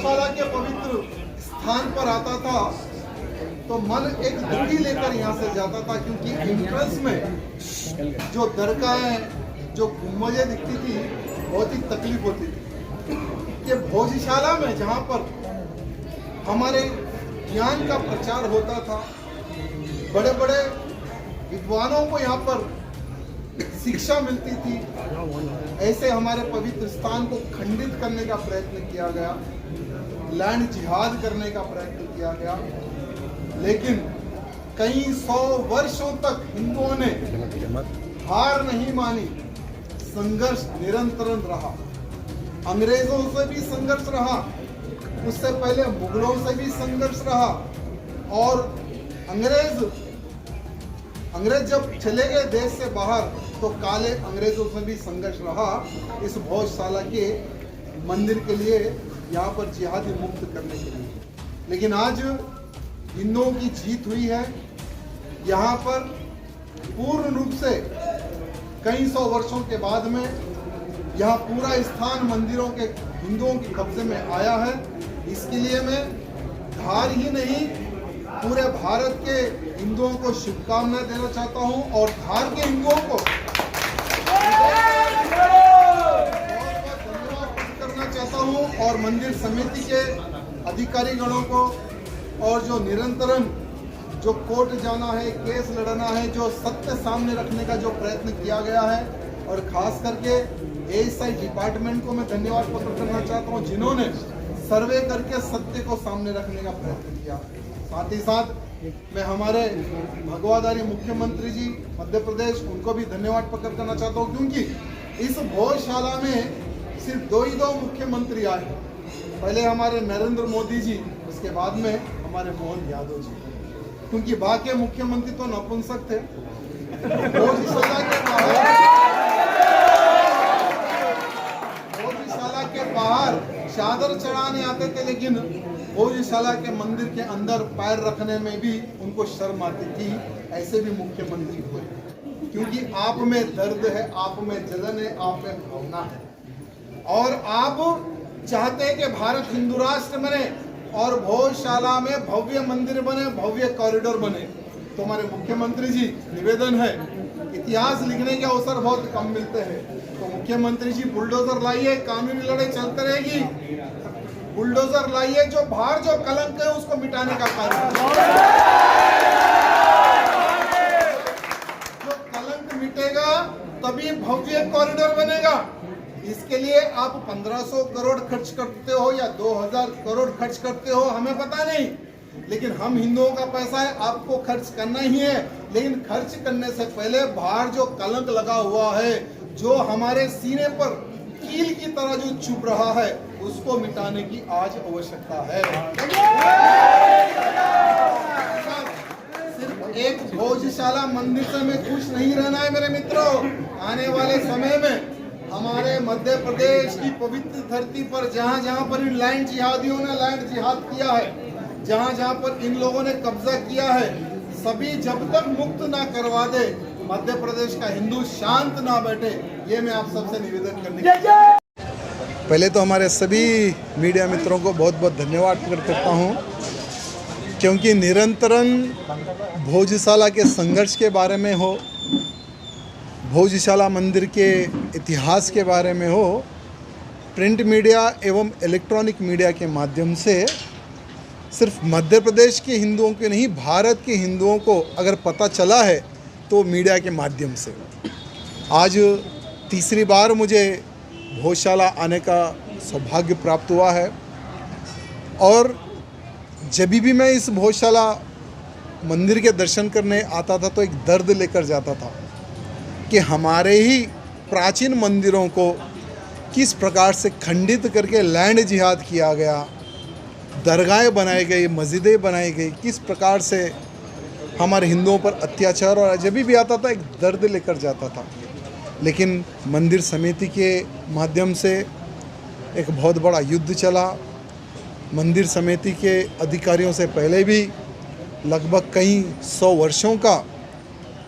भोजशाला के पवित्र स्थान पर आता था तो मन एक दुखी लेकर यहाँ से जाता था, क्योंकि एंट्रेंस में जो दरगाहें, जो गुम्बदें दिखती थी, बहुत ही तकलीफ होती थी। कि भोजशाला में जहाँ पर हमारे ज्ञान का प्रचार होता था, बड़े बड़े विद्वानों को यहाँ पर शिक्षा मिलती थी, ऐसे हमारे पवित्र स्थान को खंडित करने का प्रयत्न किया गया, लैंड जिहाद करने का प्रयत्न किया गया। लेकिन कई 100 वर्षों तक हिंदुओं ने हार नहीं मानी, संघर्ष निरंतर रहा। अंग्रेजों से भी संघर्ष रहा, उससे पहले मुगलों से भी संघर्ष रहा, और अंग्रेज जब चले गए देश से बाहर तो काले अंग्रेजों से भी संघर्ष रहा इस भोजशाला के मंदिर के लिए, यहाँ पर जिहादी मुक्त करने के लिए। लेकिन आज हिंदुओं की जीत हुई है। यहाँ पर पूर्ण रूप से कई 100 वर्षों के बाद में यहाँ पूरा स्थान मंदिरों के हिंदुओं के कब्जे में आया है। इसके लिए मैं धार ही नहीं, पूरे भारत के हिंदुओं को शुभकामनाएं देना चाहता हूं, और धार के हिंदुओं को करना चाहता हूं, और मंदिर समिति के अधिकारी गणों को, और जो निरंतरम जो कोर्ट जाना है, केस लड़ना है, जो सत्य सामने रखने का जो प्रयत्न किया गया है, और खास करके एएसआई डिपार्टमेंट को मैं धन्यवाद पत्र करना चाहता हूं, जिन्होंने सर्वे करके सत्य को सामने रखने का प्रयत्न किया। साथ ही साथ मैं हमारे भगवाधारी मुख्यमंत्री जी मध्य प्रदेश, उनको भी धन्यवाद पत्र करना चाहता हूं, क्योंकि इस भोजशाला में सिर्फ दो मुख्यमंत्री आए। पहले हमारे नरेंद्र मोदी जी, उसके बाद में हमारे मोहन यादव जी, क्योंकि बाकी मुख्यमंत्री तो नपुंसक थे। भोजशाला के बाहर चादर चढ़ाने आते थे, लेकिन भोजशाला के मंदिर के अंदर पैर रखने में भी उनको शर्म आती थी। ऐसे भी मुख्यमंत्री हुए, क्योंकि आप में दर्द है, आप में जलन है, आप में भावना है, और आप चाहते हैं कि भारत हिंदू राष्ट्र बने और भोजशाला में भव्य मंदिर बने, भव्य कॉरिडोर बने। तो हमारे मुख्यमंत्री जी, निवेदन है, इतिहास लिखने के अवसर बहुत कम मिलते हैं, तो मुख्यमंत्री जी बुलडोजर लाइए, कानूनी लड़ाई चलते रहेगी। बुलडोजर लाइए, जो बाहर जो कलंक है उसको मिटाने का कार्य, जो कलंक मिटेगा तभी भव्य कॉरिडोर बनेगा। इसके लिए आप 1500 करोड़ खर्च करते हो या 2000 करोड़ खर्च करते हो, हमें पता नहीं, लेकिन हम हिंदुओं का पैसा है, आपको खर्च करना ही है। लेकिन खर्च करने से पहले बाहर जो कलंक लगा हुआ है, जो हमारे सीने पर कील की तरह जो चुभ रहा है, उसको मिटाने की आज आवश्यकता है। सिर्फ एक भोजशाला मंदिर से में खुश नहीं रहना है मेरे मित्रों। आने वाले समय में हमारे मध्य प्रदेश की पवित्र धरती पर जहां जहां पर इन लैंड जिहादियों ने लैंड जिहाद किया है, जहां जहां पर इन लोगों ने कब्जा किया है, सभी जब तक मुक्त ना करवा दे, मध्य प्रदेश का हिंदू शांत ना बैठे, ये मैं आप सबसे निवेदन करने की। पहले तो हमारे सभी मीडिया मित्रों को बहुत बहुत धन्यवाद प्रकट करता हूँ, क्योंकि निरंतरम भोजशाला के संघर्ष के बारे में हो, भोजशाला मंदिर के इतिहास के बारे में हो, प्रिंट मीडिया एवं इलेक्ट्रॉनिक मीडिया के माध्यम से सिर्फ मध्य प्रदेश के हिंदुओं के नहीं, भारत के हिंदुओं को अगर पता चला है तो मीडिया के माध्यम से। आज तीसरी बार मुझे भोजशाला आने का सौभाग्य प्राप्त हुआ है, और जब भी मैं इस भोजशाला मंदिर के दर्शन करने आता था तो एक दर्द लेकर जाता था कि हमारे ही प्राचीन मंदिरों को किस प्रकार से खंडित करके लैंड जिहाद किया गया, दरगाहें बनाई गई, मस्जिदें बनाई गई, किस प्रकार से हमारे हिंदुओं पर अत्याचार, और जब भी आता था एक दर्द लेकर जाता था। लेकिन मंदिर समिति के माध्यम से एक बहुत बड़ा युद्ध चला। मंदिर समिति के अधिकारियों से पहले भी लगभग कई 100 वर्षों का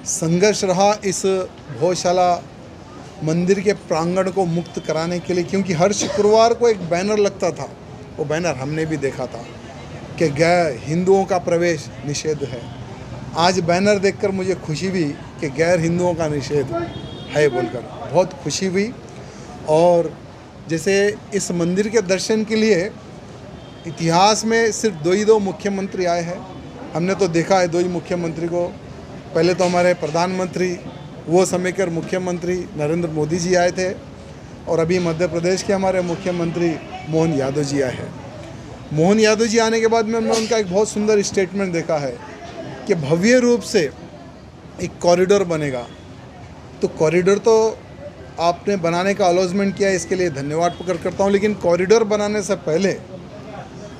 संघर्ष रहा इस भोजशाला मंदिर के प्रांगण को मुक्त कराने के लिए, क्योंकि हर शुक्रवार को एक बैनर लगता था वो बैनर हमने भी देखा था कि गैर हिंदुओं का प्रवेश निषेध है। आज बैनर देखकर मुझे खुशी हुई कि गैर हिंदुओं का निषेध है बोलकर बहुत खुशी हुई। और जैसे इस मंदिर के दर्शन के लिए इतिहास में सिर्फ दो मुख्यमंत्री आए हैं। हमने तो देखा है 2 ही मुख्यमंत्री को। पहले तो हमारे प्रधानमंत्री वो समय के मुख्यमंत्री नरेंद्र मोदी जी आए थे, और अभी मध्य प्रदेश के हमारे मुख्यमंत्री मोहन यादव जी आए हैं। मोहन यादव जी आने के बाद में हमने उनका एक बहुत सुंदर स्टेटमेंट देखा है कि भव्य रूप से एक कॉरिडोर बनेगा। तो कॉरिडोर तो आपने बनाने का अनाउंसमेंट किया है, इसके लिए धन्यवाद प्रकट करता हूँ। लेकिन कॉरिडोर बनाने से पहले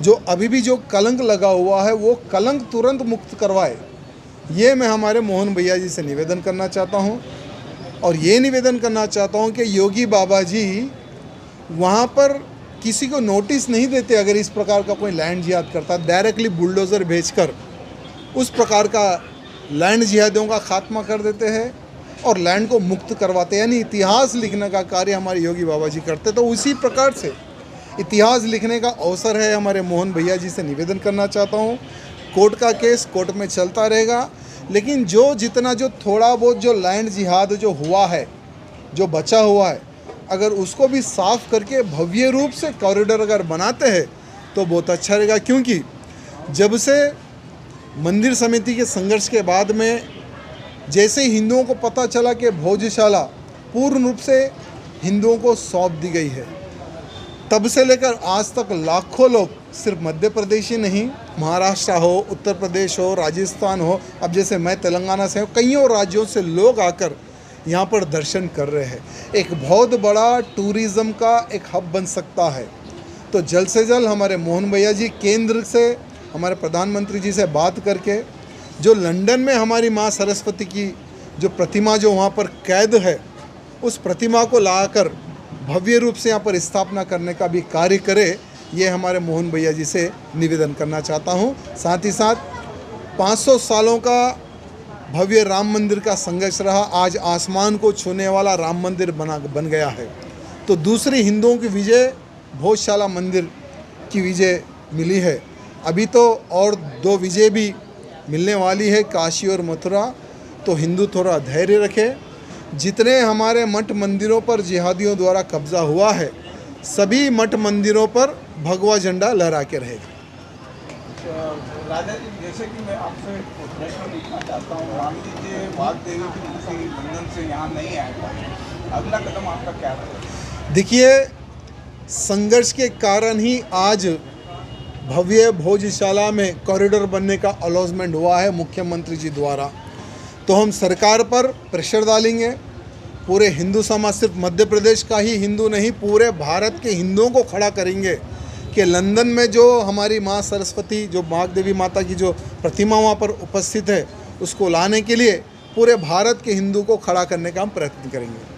जो अभी भी जो कलंक लगा हुआ है वो कलंक तुरंत मुक्त करवाए, ये मैं हमारे मोहन भैया जी से निवेदन करना चाहता हूँ। और ये निवेदन करना चाहता हूँ कि योगी बाबा जी वहाँ पर किसी को नोटिस नहीं देते। अगर इस प्रकार का कोई लैंड जिहाद करता, डायरेक्टली बुलडोज़र भेजकर उस प्रकार का लैंड जिहादियों का खात्मा कर देते हैं और लैंड को मुक्त करवाते हैं। यानी इतिहास लिखने का कार्य हमारे योगी बाबा जी करते। तो उसी प्रकार से इतिहास लिखने का अवसर है। हमारे मोहन भैया जी से निवेदन करना चाहता हूँ, कोर्ट का केस कोर्ट में चलता रहेगा, लेकिन जो थोड़ा बहुत जो लैंड जिहाद जो हुआ है, जो बचा हुआ है, अगर उसको भी साफ करके भव्य रूप से कॉरिडोर अगर बनाते हैं तो बहुत अच्छा रहेगा। क्योंकि जब से मंदिर समिति के संघर्ष के बाद में जैसे ही हिंदुओं को पता चला कि भोजशाला पूर्ण रूप से हिंदुओं को सौंप दी गई है, तब से लेकर आज तक लाखों लोग, सिर्फ मध्य प्रदेश ही नहीं, महाराष्ट्र हो, उत्तर प्रदेश हो, राजस्थान हो, अब जैसे मैं तेलंगाना से हूँ, कईयों राज्यों से लोग आकर यहाँ पर दर्शन कर रहे हैं। एक बहुत बड़ा टूरिज़्म का एक हब बन सकता है। तो जल्द से जल्द हमारे मोहन भैया जी केंद्र से हमारे प्रधानमंत्री जी से बात करके जो लंदन में हमारी माँ सरस्वती की जो प्रतिमा जो वहाँ पर कैद है, उस प्रतिमा को लाकर भव्य रूप से यहाँ पर स्थापना करने का भी कार्य करे, ये हमारे मोहन भैया जी से निवेदन करना चाहता हूँ। साथ ही साथ 500 सालों का भव्य राम मंदिर का संघर्ष रहा, आज आसमान को छूने वाला राम मंदिर बन गया है। तो दूसरी हिंदुओं की विजय भोजशाला मंदिर की विजय मिली है। अभी तो और 2 विजय भी मिलने वाली है, काशी और मथुरा। तो हिंदू थोड़ा धैर्य रखे। जितने हमारे मठ मंदिरों पर जिहादियों द्वारा कब्जा हुआ है, सभी मठ मंदिरों पर भगवा झंडा लहरा के रहेगा। राजा जी, जैसे कि मैं आपसे प्रश्न पूछना चाहता हूँ, मान लीजिए बात देवी की मूर्ति लंदन से यहाँ नहीं आएगा, अगला कदम आपका क्या रहेगा? देखिए, संघर्ष के कारण ही आज भव्य भोजशाला में कॉरिडोर बनने का अनाउंसमेंट हुआ है मुख्यमंत्री जी द्वारा। तो हम सरकार पर प्रेशर डालेंगे। पूरे हिंदू समाज, सिर्फ मध्य प्रदेश का ही हिंदू नहीं, पूरे भारत के हिंदुओं को खड़ा करेंगे कि लंदन में जो हमारी माँ सरस्वती, जो वाग्देवी माता की जो प्रतिमा वहाँ पर उपस्थित है, उसको लाने के लिए पूरे भारत के हिंदू को खड़ा करने का हम प्रयत्न करेंगे।